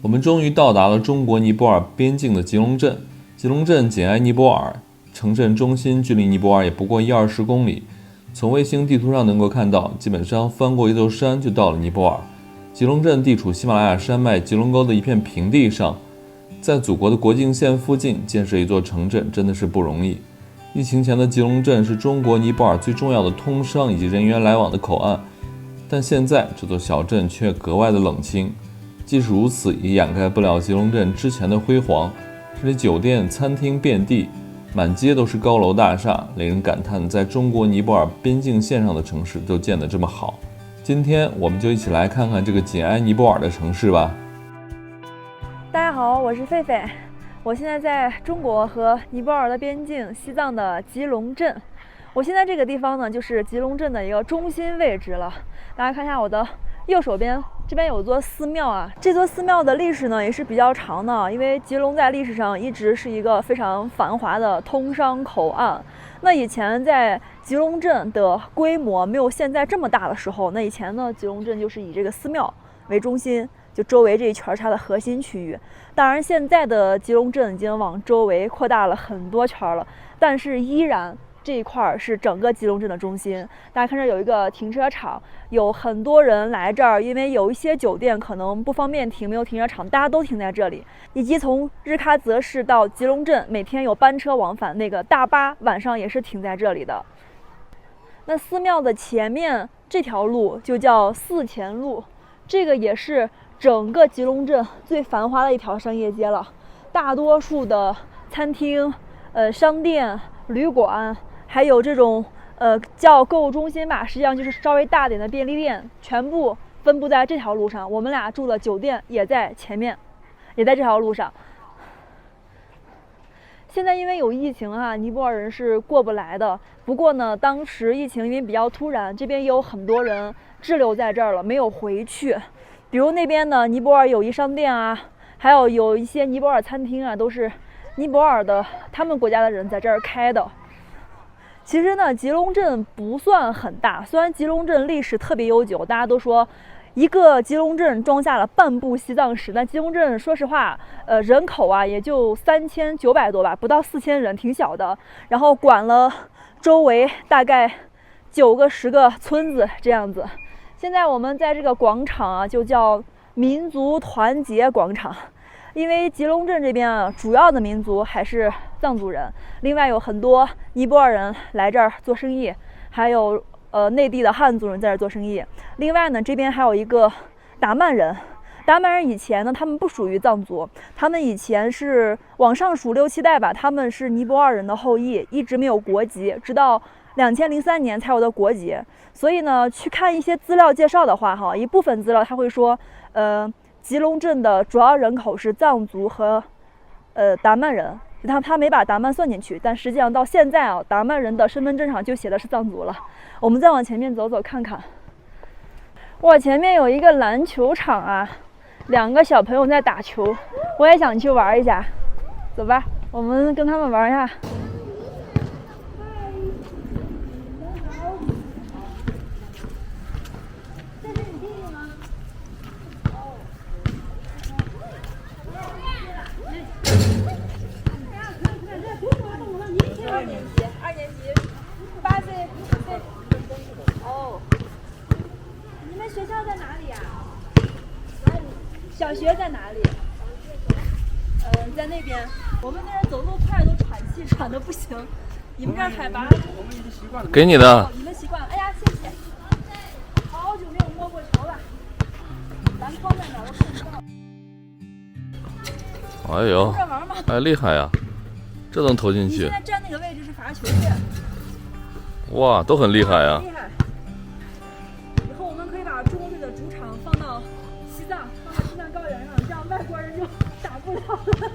我们终于到达了中国尼泊尔边境的吉隆镇。吉隆镇紧挨尼泊尔，城镇中心距离尼泊尔也不过1-20公里。从卫星地图上能够看到，基本上翻过一座山就到了尼泊尔。吉隆镇地处喜马拉雅山脉吉隆沟的一片平地上，在祖国的国境线附近建设一座城镇真的是不容易。疫情前的吉隆镇是中国尼泊尔最重要的通商以及人员来往的口岸，但现在这座小镇却格外的冷清。即使如此，也掩盖不了吉隆镇之前的辉煌。这里酒店、餐厅遍地，满街都是高楼大厦，令人感叹在中国尼泊尔边境线上的城市都建得这么好。今天我们就一起来看看这个紧挨尼泊尔的城市吧。大家好，我是狒狒，我现在在中国和尼泊尔的边境，西藏的吉隆镇。我现在这个地方呢，就是吉隆镇的一个中心位置了。大家看一下我的右手边，这边有座寺庙啊。这座寺庙的历史呢也是比较长的，因为吉隆在历史上一直是一个非常繁华的通商口岸。那以前在吉隆镇的规模没有现在这么大的时候，那以前呢，吉隆镇就是以这个寺庙为中心，就周围这一圈是它的核心区域。当然，现在的吉隆镇已经往周围扩大了很多圈了，但是依然这一块是整个吉隆镇的中心。大家看这有一个停车场，有很多人来这儿，因为有一些酒店可能不方便停，没有停车场，大家都停在这里。以及从日喀则市到吉隆镇每天有班车往返，那个大巴晚上也是停在这里的。那寺庙的前面这条路就叫寺前路，这个也是整个吉隆镇最繁华的一条商业街了。大多数的餐厅、商店、旅馆，还有这种叫购物中心吧，实际上就是稍微大点的便利店，全部分布在这条路上。我们俩住的酒店也在前面，也在这条路上。现在因为有疫情啊，尼泊尔人是过不来的。不过呢，当时疫情因为比较突然，这边也有很多人滞留在这儿了，没有回去。比如那边的尼泊尔友谊商店啊，还有一些尼泊尔餐厅啊，都是尼泊尔的他们国家的人在这儿开的。其实呢，吉隆镇不算很大，虽然吉隆镇历史特别悠久，大家都说一个吉隆镇装下了半部西藏史。但吉隆镇说实话，人口啊也就3900多吧，不到4000人，挺小的。然后管了周围大概9个10个村子这样子。现在我们在这个广场啊，就叫民族团结广场。因为吉隆镇这边啊，主要的民族还是藏族人，另外有很多尼泊尔人来这儿做生意，还有内地的汉族人在这儿做生意。另外呢，这边还有一个达曼人。达曼人以前呢，他们不属于藏族，他们以前是往上数6、7代吧，他们是尼泊尔人的后裔，一直没有国籍，直到2003年才有的国籍。所以呢，去看一些资料介绍的话，哈，一部分资料他会说，吉隆镇的主要人口是藏族和达曼人，他没把达曼算进去，但实际上到现在啊，达曼人的身份证上就写的是藏族了。我们再往前面走走看看，哇，前面有一个篮球场啊，2个小朋友在打球，我也想去玩一下，走吧，我们跟他们玩一下。2年级8岁9岁。哦，你们学校在哪里呀？小学在哪里？在那边。我们那儿走路快都喘气，喘得不行。你们这儿海拔？我们已经习惯了。给你的。哦，你们习惯了。哎呀，谢谢。好久没有摸过球了，篮筐在哪儿都看不到。哎呦，这玩吗？哎，厉害呀！这能投进去？你现在站那个位置是罚球去。哇，都很厉害呀！厉害！以后我们可以把中国队的主场放到西藏高原上，这样外国人就打不了了。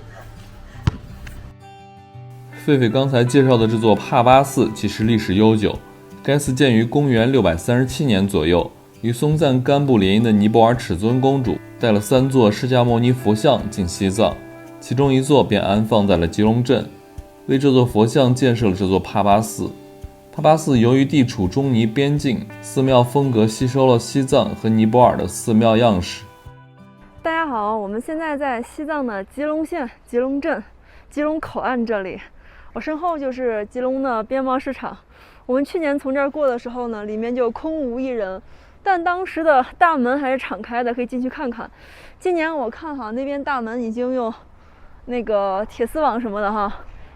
狒狒刚才介绍的这座帕巴寺其实历史悠久，该寺建于公元637年左右，与松赞干布联姻的尼泊尔尺尊公主带了3座释迦牟尼佛像进西藏，其中一座便安放在了吉隆镇。为这座佛像建设了这座帕巴寺。帕巴寺由于地处中尼边境，寺庙风格吸收了西藏和尼泊尔的寺庙样式。大家好，我们现在在西藏的吉隆县吉隆镇吉隆口岸这里，我身后就是吉隆的边贸市场。我们去年从这儿过的时候呢，里面就空无一人，但当时的大门还是敞开的，可以进去看看。今年我看哈，那边大门已经用那个铁丝网什么的哈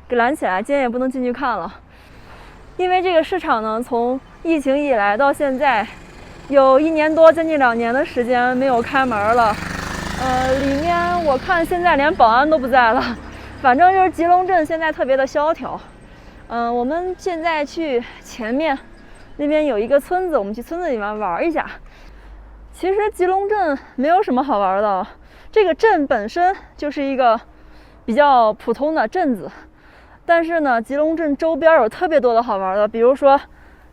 给拦起来，今天也不能进去看了，因为这个市场呢，从疫情以来到现在有1年多，将近2年的时间没有开门了。里面我看现在连保安都不在了，反正就是吉隆镇现在特别的萧条。我们现在去前面那边有一个村子，我们去村子里面玩一下。其实吉隆镇没有什么好玩的，这个镇本身就是一个比较普通的镇子，但是呢，吉隆镇周边有特别多的好玩的，比如说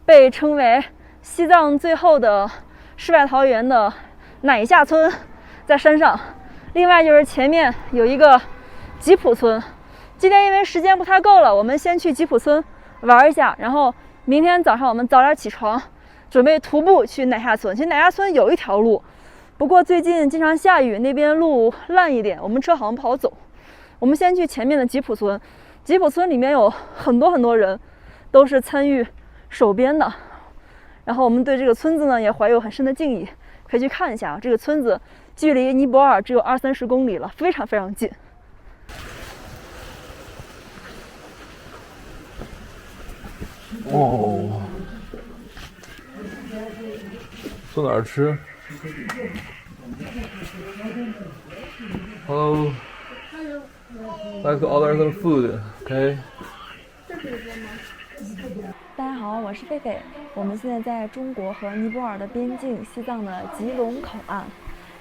被称为西藏最后的世外桃源的乃夏村在山上，另外就是前面有一个吉普村。今天因为时间不太够了，我们先去吉普村玩一下，然后明天早上我们早点起床，准备徒步去乃夏村。其实乃夏村有一条路，不过最近经常下雨，那边路烂一点，我们车好像不好走。我们先去前面的吉普村，吉普村里面有很多人都是参与守边的，然后我们对这个村子呢也怀有很深的敬意，可以去看一下。这个村子距离尼泊尔只有20-30公里了，非常非常近。哦，坐哪儿吃 ？Hello, like to order some food, OK？ 大家好，我是贝贝，我们现在在中国和尼泊尔的边境，西藏的吉隆口岸。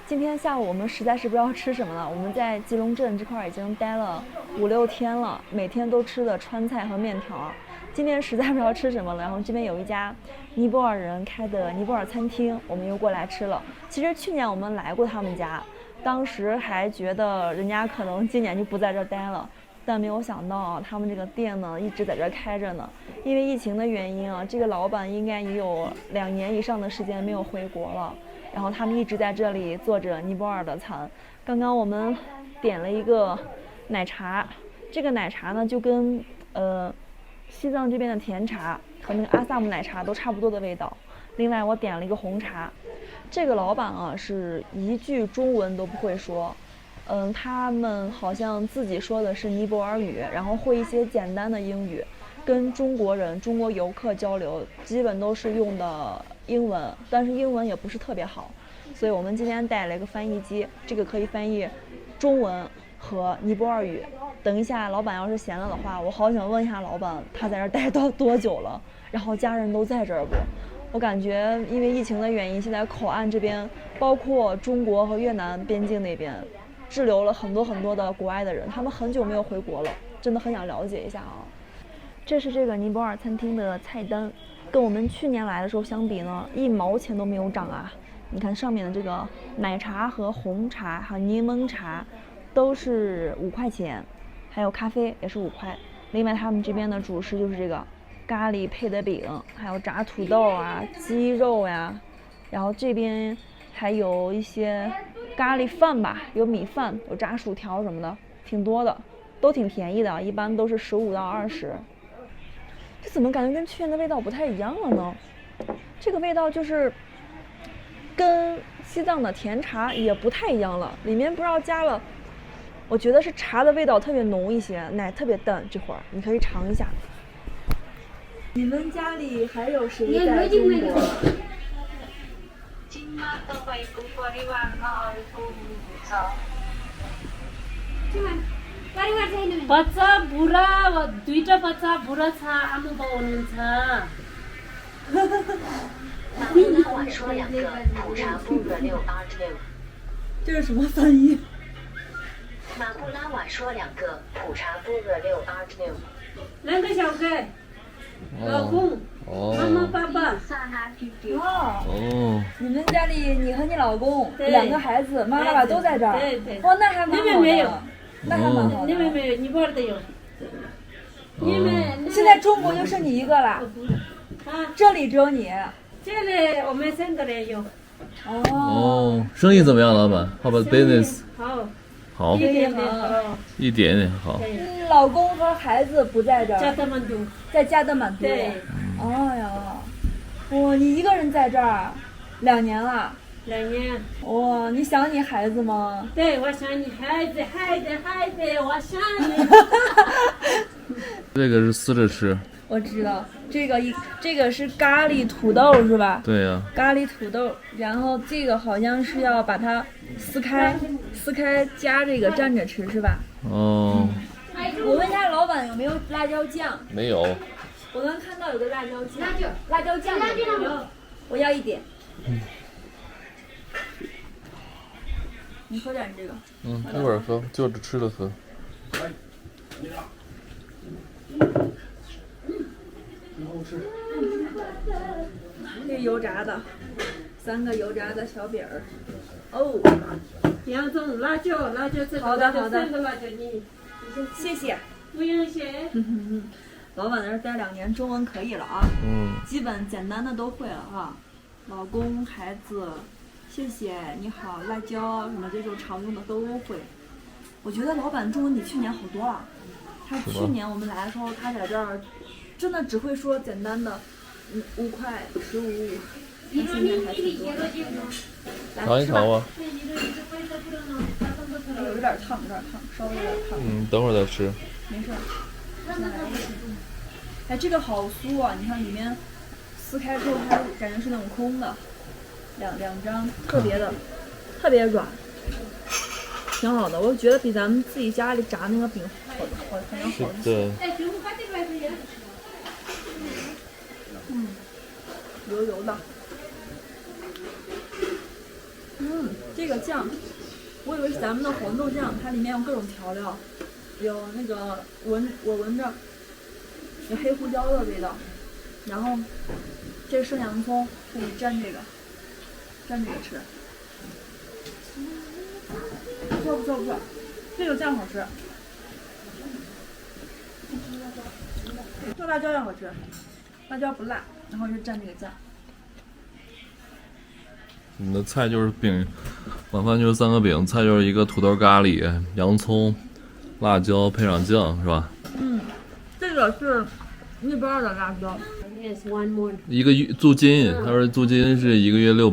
今天下午我们实在是不知道吃什么了，我们在吉隆镇这块已经待了5-6天了，每天都吃的川菜和面条。今天实在不知道吃什么了，然后这边有一家尼泊尔人开的尼泊尔餐厅，我们又过来吃了。其实去年我们来过他们家，当时还觉得人家可能今年就不在这儿待了，但没有想到啊，他们这个店呢一直在这儿开着呢。因为疫情的原因啊，这个老板应该也有2年以上的时间没有回国了，然后他们一直在这里做着尼泊尔的餐。刚刚我们点了一个奶茶，这个奶茶呢就跟西藏这边的甜茶和那个阿萨姆奶茶都差不多的味道。另外我点了一个红茶。这个老板啊是一句中文都不会说，他们好像自己说的是尼泊尔语，然后会一些简单的英语，跟中国游客交流基本都是用的英文，但是英文也不是特别好，所以我们今天带了一个翻译机，这个可以翻译中文和尼泊尔语。等一下老板要是闲了的话，我好想问一下老板他在这儿待到多久了，然后家人都在这儿不？我感觉因为疫情的原因，现在口岸这边包括中国和越南边境那边滞留了很多的国外的人，他们很久没有回国了，真的很想了解一下啊。这是这个尼泊尔餐厅的菜单，跟我们去年来的时候相比呢，1毛钱都没有涨啊。你看上面的这个奶茶和红茶还有柠檬茶都是5块钱，还有咖啡也是5块。另外他们这边的主食就是这个咖喱配的饼，还有炸土豆啊、鸡肉呀，然后这边还有一些咖喱饭吧，有米饭，有炸薯条什么的，挺多的，都挺便宜的，一般都是15到20。这怎么感觉跟去年的味道不太一样了呢？这个味道就是跟西藏的甜茶也不太一样了，里面不知道加了，我觉得是茶的味道特别浓一些，奶特别淡。这会儿你可以尝一下。你们家里还有谁在中国？बच्चा बुरा दुईटा बच्चा बुरा छ आमा बाउ हुनुहुन्छ 马布拉瓦说2个普查布热626。这是什么翻译？马布拉瓦说2个普查布热626。2个小哥，老公，妈妈爸爸。哦，你们家里你和你老公对2个孩子，妈爸爸都在这儿。对对。哇，那还蛮好的。那边没有，那还蛮好的。那边没有，尼泊尔的有。你们现在中国就剩你一个了，啊，这里只有你。这里我们3个人有。哦，生意怎么样，老板？How about business？好，好，一点点好。一点点好。老公和孩子不在这儿，加德满都。在加德满都。对，哎呀，哇，你一个人在这儿2年了？ 2年。哇，你想你孩子吗？对，我想你孩子，我想你。这个是撕着吃。我知道，这个是咖喱土豆是吧？对呀、咖喱土豆，然后这个好像是要把它撕开加这个蘸着吃是吧？哦，我问一下老板有没有辣椒酱？没有。我刚看到有个辣椒酱，辣椒酱有没有？我要一点。你喝点这个。嗯，一会儿喝，就着吃的喝。这油炸的，3个油炸的小饼儿。哦，洋葱、辣椒这个。好的好的3个辣椒你谢谢。不用谢。老板在这儿待2年，中文可以了啊。基本简单的都会了啊。老公、孩子，谢谢，你好，辣椒什么这种常用的都会。我觉得老板中文比去年好多了。他去年我们来的时候，他在这儿真的只会说简单的5块15，他现在还挺多的。尝一尝吧。有点烫，稍微有点烫。等会儿再吃。没事。哎，这个好酥啊！你看里面撕开之后，它感觉是那种空的，两张，特别软，挺好的。我觉得比咱们自己家里炸那个饼好像好一些。油油的。这个酱，我以为是咱们的黄豆酱，它里面有各种调料，有那个我闻着有黑胡椒的味道，然后这个生洋葱可以蘸这个吃，不错，这个酱好吃，这辣椒也好吃，辣椒不辣，然后就蘸这个酱。你的菜就是饼，晚饭就是3个饼，菜就是一个土豆咖喱、洋葱、辣椒配上酱，是吧？这个是尼泊尔的辣椒。Yes, one more. 一个月租金，他说租金是1个月600，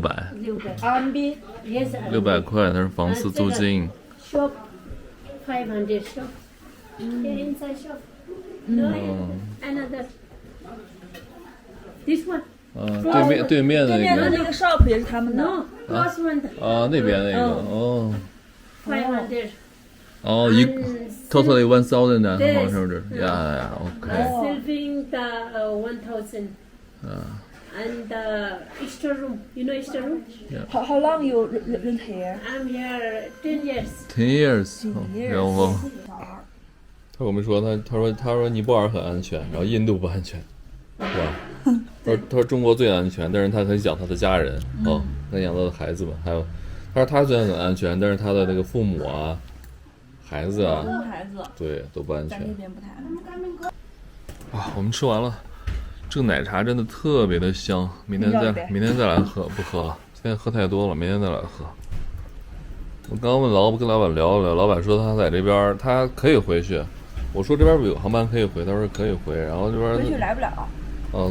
RMB. Yes. 600块，他是房子租金。Shop 500 shop. Here inside shop. No, another. This one. 对面的那个。那个 shop 也是他们的。 No, last one. 那边那个哦。 500. totally 1000的，是不是？呀 ，OK。Serving the 1000. And the extra room, you know extra room? How long you rent here? I'm here 10 years. 10 years。然后他跟我们说，他说尼泊尔很安全，然后印度不安全，是吧？他说中国最安全，但是他很想他的家人，很想他的孩子们，还有他说他虽然很安全，但是他的那个父母啊。孩子啊，对，都不安全。这边不太安全。我们吃完了，这个奶茶真的特别的香，明天再来喝，不喝了，现在喝太多了，明天再来喝。我刚跟老板聊了聊，老板说他在这边，他可以回去。我说这边有航班可以回，他说可以回，然后这边回去来不了。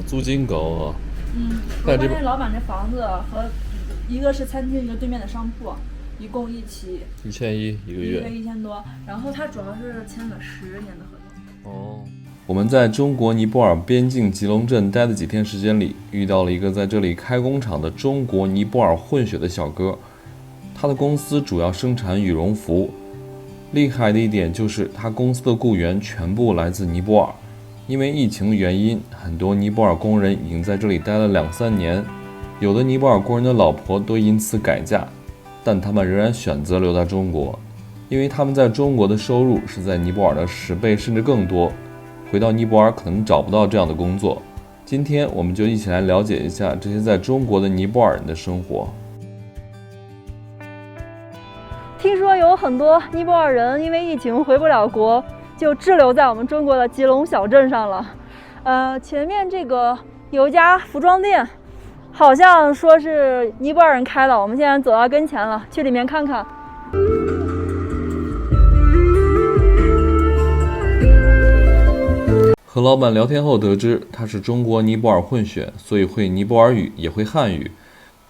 租金高啊。我发现老板这房子和一个是餐厅，一个对面的商铺。一共一起1100一个月，1000多，然后他主要是签了10年的合同。我们在中国尼泊尔边境吉隆镇待的几天时间里，遇到了一个在这里开工厂的中国尼泊尔混血的小哥，他的公司主要生产羽绒服，厉害的一点就是他公司的雇员全部来自尼泊尔，因为疫情原因，很多尼泊尔工人已经在这里待了2-3年，有的尼泊尔工人的老婆都因此改嫁。但他们仍然选择留在中国，因为他们在中国的收入是在尼泊尔的10倍甚至更多，回到尼泊尔可能找不到这样的工作。今天我们就一起来了解一下这些在中国的尼泊尔人的生活。听说有很多尼泊尔人因为疫情回不了国，就滞留在我们中国的吉隆小镇上了。前面这个有一家服装店，好像说是尼泊尔人开的，我们现在走到跟前了，去里面看看。和老板聊天后得知，他是中国尼泊尔混血，所以会尼泊尔语也会汉语，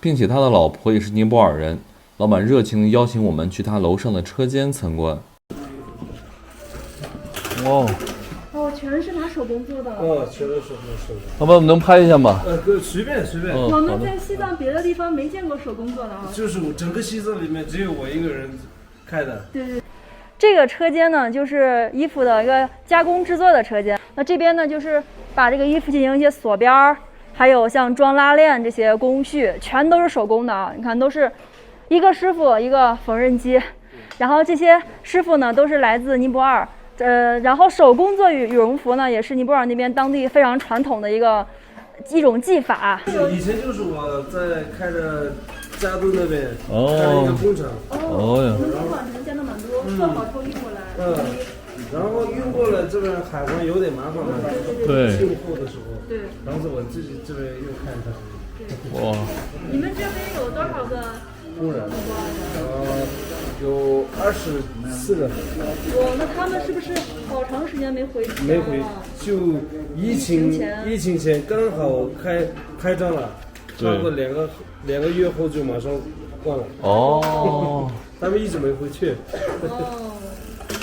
并且他的老婆也是尼泊尔人。老板热情地邀请我们去他楼上的车间参观。哇，哦，全是拿手工做的。全是手工。老板，我们能拍一下吗？随便。我们在西藏别的地方没见过手工做的啊。就是我整个西藏里面只有我一个人开的。对。这个车间呢，就是衣服的一个加工制作的车间。那这边呢，就是把这个衣服进行一些锁边儿，还有像装拉链这些工序，全都是手工的啊。你看，都是一个师傅一个缝纫机，然后这些师傅呢都是来自尼泊尔。然后手工做羽绒服呢，也是尼泊尔那边当地非常传统的一种技法。以前就是我在开的加东那边开了一个工厂。你们工厂可能见到蛮多，做好之后运过来。然后运过来这边海关有点麻烦嘛。对。进货的时候。对。然后我自己这边又看一下。哇。你们这边有多少个工人？有24个。那他们是不是好长时间没回去？没回，就疫情前刚好开张了，差不多两个月后就马上关了。他们一直没回去。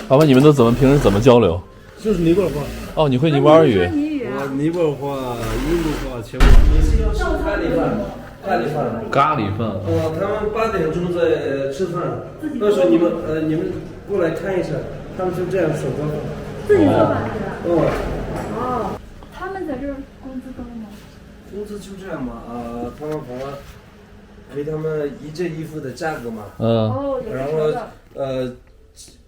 老板，你们都平时怎么交流？就是尼泊尔话。你会尼泊尔语？尼泊尔话、印度话全部。你是要吃咖喱饭？咖喱饭。他们8点钟在吃饭，到时候你们过来看一下，他们就这样手工。自己做饭是吧？他们在这儿工资高吗？工资就这样嘛，他们给他们一件衣服的价格嘛。然后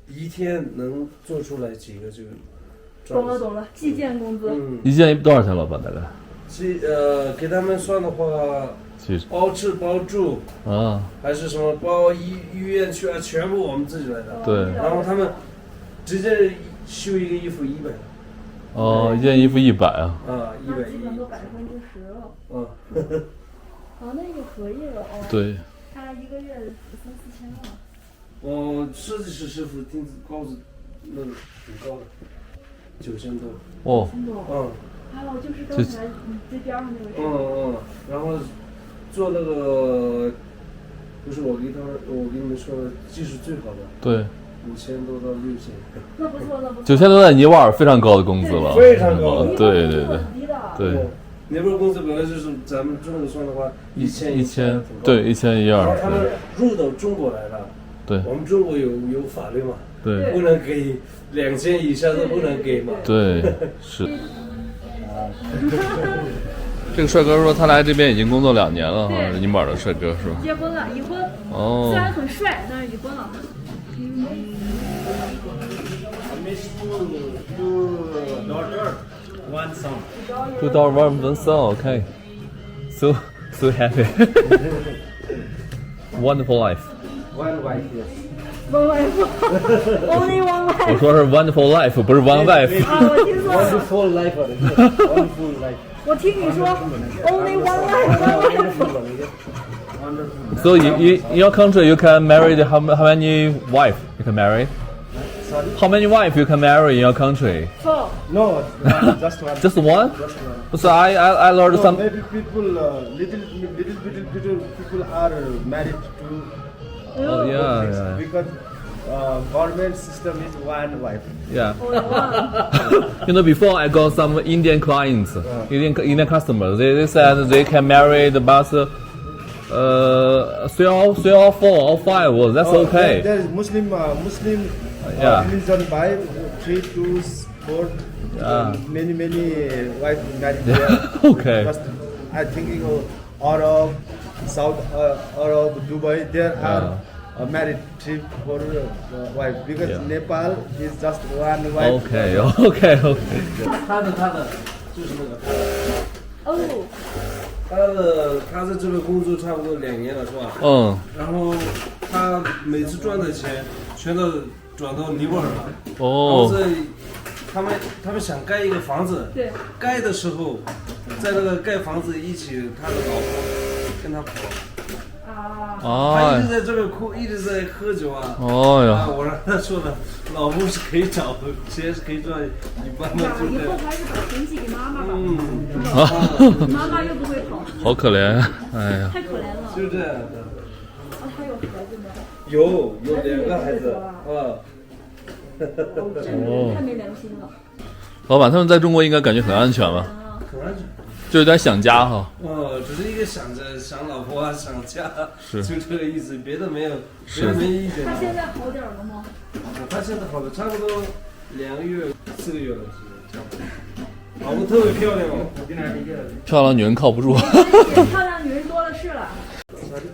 一天能做出来几个就。懂了，计件工资。一件多少钱，老板大概？给他们算的话，包吃包住还是什么包医院去啊，全部我们自己来的。对。然后他们直接修一个衣服100。一件衣服100啊。那基本都10%了。那个可以了对。他一个月3、4千了。设计师师傅工资高的那个挺高的，9000多。还有就是刚才最边上那个。然后做那个，不是我跟你们说的技术最好的。对。5000多到6000。那不错。9000多在尼泊尔非常高的工资了。非常高。对。尼泊尔工资本来就是咱们中国算的话，1000。对，1000、然后他们入到中国来了。对。我们中国有法律嘛。对。不能给2000以下都不能给嘛。对，是。这个帅哥说他来这边已经工作2年了，是尼泊尔的帅哥是吧？结婚了，已婚。虽然很帅，但是已婚了。Two daughter, one son. Okay. So happy. Wonderful life. One wife, yes. One wife. Only one wife. 我说是 wonderful life， 不是 one wife。我听错了。Wonderful life，wonderful life。我听你说 only one wife。So in your country you can marry how many wife you can marry? Sorry? How many wife you can marry in your country? 4. No, just one. Just one? So I learned some. Maybe people, little people are married to. Yeah. Because government system is one wife. Yeah. Before I got some Indian clients, Indian customers. They said they can marry the bus. 3 or 4 or 5. That's okay. There is Muslim religion by 3 to 4. Many wife married there. Okay. Just, I think Arab, South Arab, Dubai. There are married 3 or 4 wife because Nepal is just one wife. Okay. 他的就是那个。他在这边工作差不多2年了，是吧？然后他每次赚的钱全都转到尼泊尔了。然后他们想盖一个房子。对。盖的时候，在那个盖房子一起，他的老婆跟他跑。啊，他一直在这边哭，一直在喝酒啊。哦呀，我让他说了，老婆是可以找，钱是可以赚，你帮他就以后还是把钱寄给妈妈吧。妈妈又不会跑。好可怜，哎呀，太可怜了。就这样的。他有孩子吗？有2个孩子啊。太没良心了。老板，他们在中国应该感觉很安全吧？很安全。就有点想家哈。只是一个想老婆啊，想家，是就这个意思，别的没有，别的没意见。他现在好点了吗？他现在好了，差不多2个月、4个月了，差不多。老婆特别漂亮哦，漂亮女人靠不住。漂亮女人多了是了。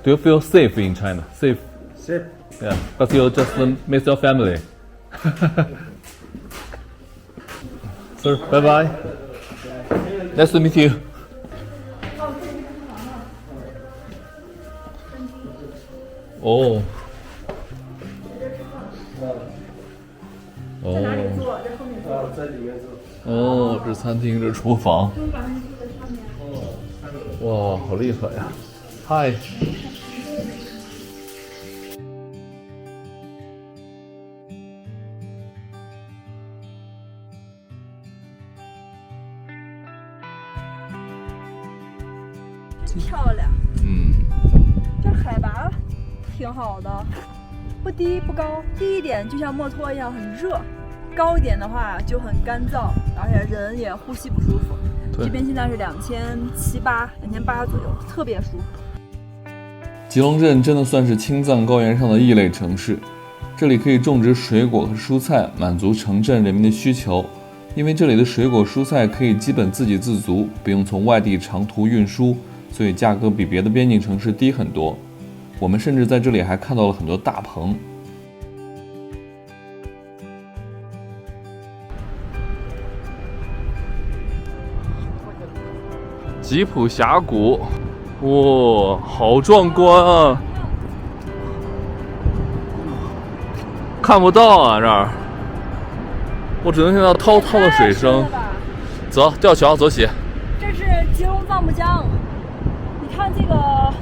Do you feel safe in China? Safe? Safe. Yeah, but you just miss your family. Sir, bye bye. Nice to meet you. 哦。在哪里坐？在后面坐。在里面坐。哦，这餐厅，这厨房。哇，好厉害呀！嗨。真漂亮。这海拔挺好的，不低不高，低一点就像墨脱一样很热，高一点的话就很干燥，而且人也呼吸不舒服。这边现在是2700-2800左右，特别舒服。吉隆镇真的算是青藏高原上的异类城市，这里可以种植水果和蔬菜，满足城镇人民的需求。因为这里的水果蔬菜可以基本自给自足，不用从外地长途运输，所以价格比别的边境城市低很多。我们甚至在这里还看到了很多大棚。吉普峡谷，哇，好壮观啊！看不到啊，这儿，我只能听到滔滔的水声。走，吊桥，走起。这是吉隆藏布江，你看这个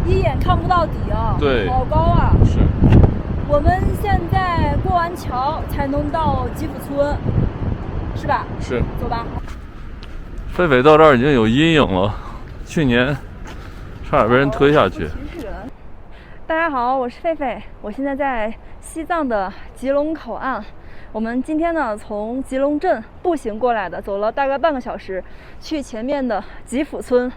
一眼看不到底啊，对，好高啊！是。我们现在过完桥才能到吉普村，是吧？是。走吧。狒狒到这儿已经有阴影了，去年差点被人推下去。大家好，我是狒狒，我现在在西藏的吉隆口岸。我们今天呢从吉隆镇步行过来的，走了大概半个小时，去前面的吉普村。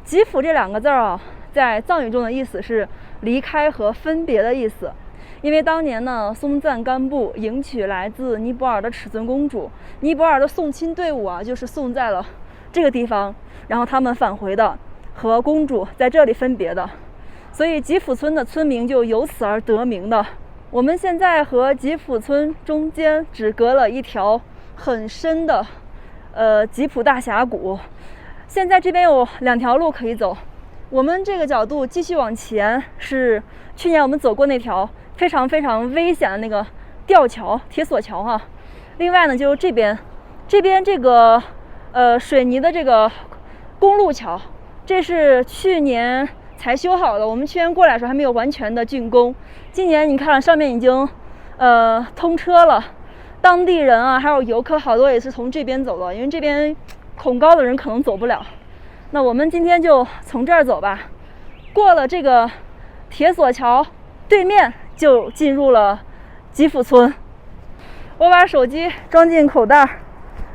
吉普这2个字啊，在藏语中的意思是离开和分别的意思。因为当年呢，松赞干布迎娶来自尼泊尔的尺尊公主，尼泊尔的送亲队伍啊，就是送在了这个地方，然后他们返回的，和公主在这里分别的，所以吉普村的村民就由此而得名的。我们现在和吉普村中间只隔了一条很深的吉普大峡谷，现在这边有2条路可以走。我们这个角度继续往前是去年我们走过那条非常非常危险的那个吊桥、铁索桥哈。另外呢，就是这边这个水泥的这个公路桥，这是去年才修好的。我们去年过来的时候还没有完全的竣工，今年你看上面已经通车了。当地人啊，还有游客好多也是从这边走的，因为这边恐高的人可能走不了。那我们今天就从这儿走吧，过了这个铁索桥，对面就进入了吉普村。我把手机装进口袋，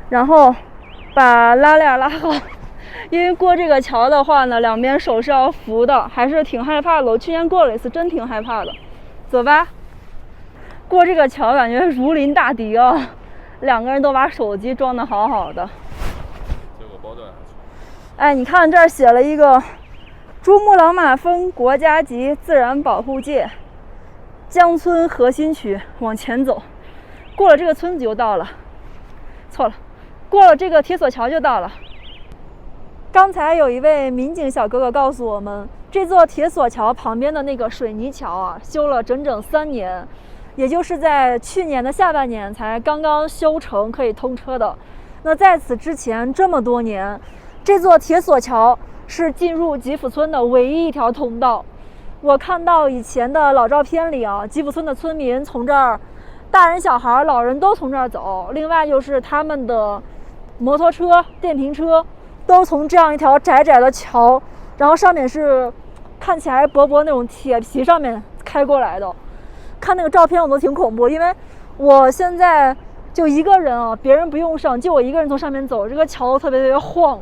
然后把拉链拉好，因为过这个桥的话呢，两边手是要扶的，还是挺害怕的。我去年过了一次，真挺害怕的。走吧，过这个桥感觉如临大敌啊！2个人都把手机装得好好的。结果包断下去。哎，你看这儿写了一个珠穆朗玛峰国家级自然保护界江村核心区，往前走，过了这个村子就到了。错了，过了这个铁索桥就到了。刚才有一位民警小哥哥告诉我们，这座铁索桥旁边的那个水泥桥啊，修了整整3年，也就是在去年的下半年才刚刚修成，可以通车的。那在此之前这么多年，这座铁索桥是进入吉普村的唯一一条通道。我看到以前的老照片里啊，吉普村的村民从这儿，大人小孩老人都从这儿走，另外就是他们的摩托车、电瓶车都从这样一条窄窄的桥，然后上面是看起来薄薄那种铁皮上面开过来的。看那个照片我都挺恐怖，因为我现在就一个人啊，别人不用上，就我一个人从上面走，这个桥特别晃，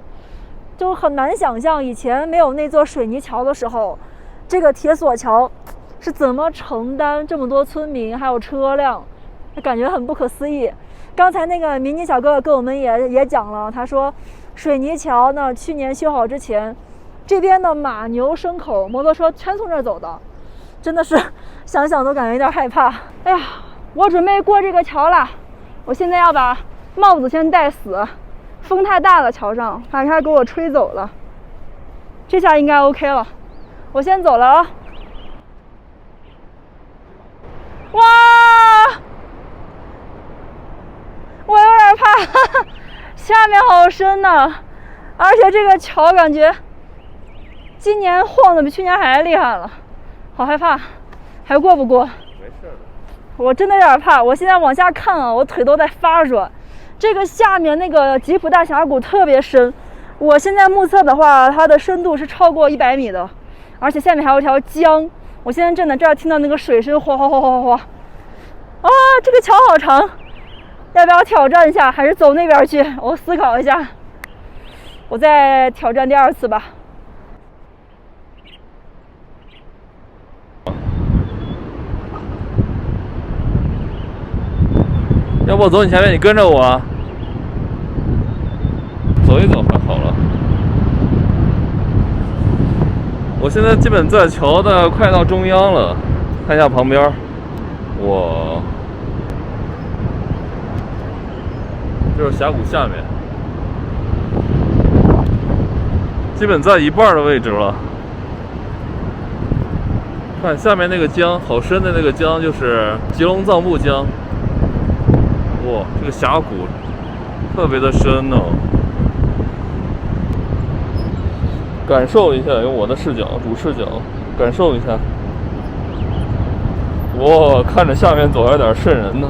就很难想象以前没有那座水泥桥的时候，这个铁索桥是怎么承担这么多村民还有车辆，感觉很不可思议。刚才那个民警小哥哥跟我们也讲了，他说水泥桥呢去年修好之前，这边的马牛牲口摩托车全从这儿走的，真的是想想都感觉有点害怕。哎呀，我准备过这个桥了，我现在要把帽子先戴死，风太大了，桥上把它给我吹走了，这下应该 OK 了，我先走了啊。哇，我有点怕，下面好深呐，而且这个桥感觉今年晃的比去年还厉害了，好害怕，还过不过？没事的。我真的有点怕，我现在往下看啊，我腿都在发软。这个下面那个吉普大峡谷特别深，我现在目测的话，它的深度是超过100米的，而且下面还有一条江。我现在正在这儿听到那个水声哗哗哗哗哗。啊，这个桥好长，要不要挑战一下，还是走那边去？我思考一下，我再挑战第2次吧。要不我走你前面，你跟着我啊。走一走还好了。我现在基本在桥的快到中央了，看一下旁边。哇，就是峡谷下面，基本在一半的位置了。看下面那个江，好深的那个江，就是吉隆藏布江。哇，这个峡谷特别的深哦，感受一下，用我的视角，主视角感受一下。哇，看着下面走有点瘆人呢。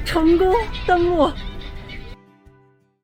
成功登陆